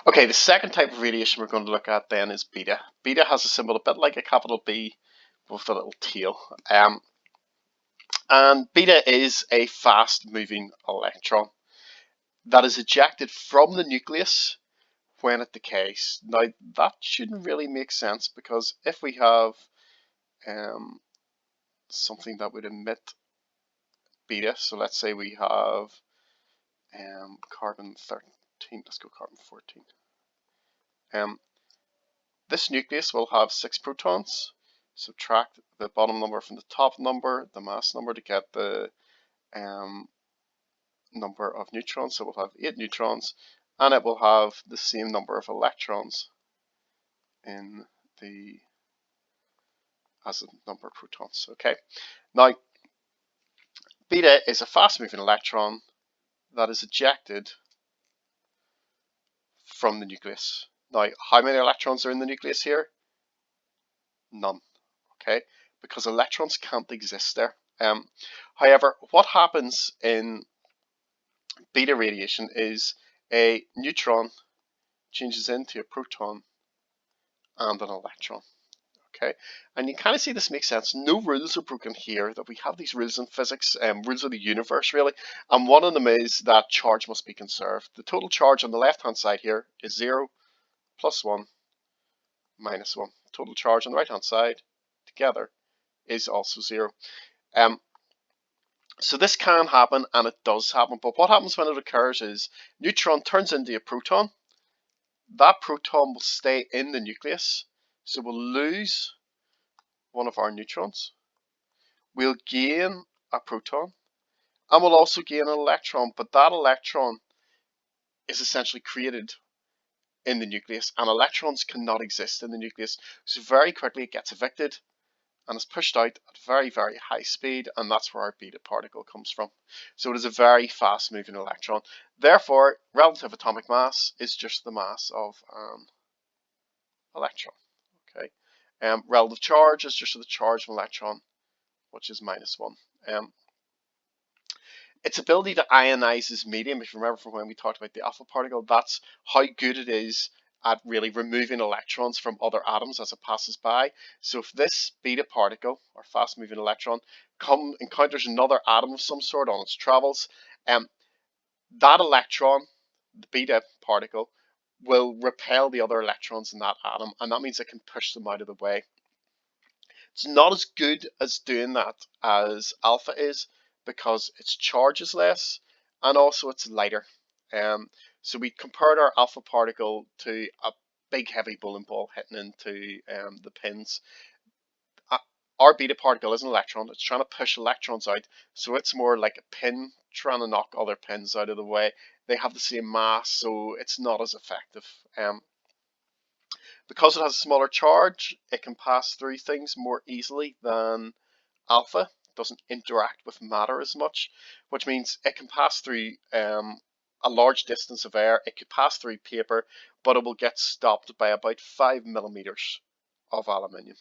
Okay, the second type of radiation we're going to look at then is beta. Beta has a symbol a bit like a capital B with a little tail. And beta is a fast moving electron that is ejected from the nucleus when it decays. Now, that shouldn't really make sense because if we have something that would emit beta, so let's say we have carbon 13, let's go carbon 14. This nucleus will have 6 protons. Subtract the bottom number from the top number, the mass number, to get the number of neutrons. So we'll have 8 neutrons, and it will have the same number of electrons in the as the number of protons. Okay, now beta is a fast-moving electron that is ejected from the nucleus. Now, how many electrons are in the nucleus here? None. Okay, because electrons can't exist there. However, what happens in beta radiation is a neutron changes into a proton and an electron. Okay, and you kind of see this makes sense. No rules are broken here, that we have these rules in physics, rules of the universe really, and one of them is that charge must be conserved. The total charge on the left hand side here is 0, plus 1, minus 1. Total charge on the right hand side together is also 0. So this can happen, and it does happen, but what happens when it occurs is neutron turns into a proton. That proton will stay in the nucleus, so we'll lose one of our neutrons. We'll gain a proton, and we'll also gain an electron, but that electron is essentially created in the nucleus, and electrons cannot exist in the nucleus, so very quickly it gets evicted and is pushed out at very, very high speed, and that's where our beta particle comes from. So it is a very fast moving electron. Therefore, relative atomic mass is just the mass of an electron. Okay, relative charge is just the charge of an electron, which is minus 1. Its ability to ionize its medium, if you remember from when we talked about the alpha particle, that's how good it is at really removing electrons from other atoms as it passes by. So if this beta particle, or fast moving electron, encounters another atom of some sort on its travels, that electron, the beta particle, will repel the other electrons in that atom, and that means it can push them out of the way. It's not as good as doing that as alpha is, because its charge is less and also it's lighter. So we compared our alpha particle to a big heavy bowling ball hitting into the pins. Our beta particle is an electron. It's trying to push electrons out, so it's more like a pin trying to knock other pins out of the way. They have the same mass, so it's not as effective. Because it has a smaller charge, it can pass through things more easily than alpha. It doesn't interact with matter as much, which means it can pass through a large distance of air. It could pass through paper, but it will get stopped by about 5 millimeters of aluminium.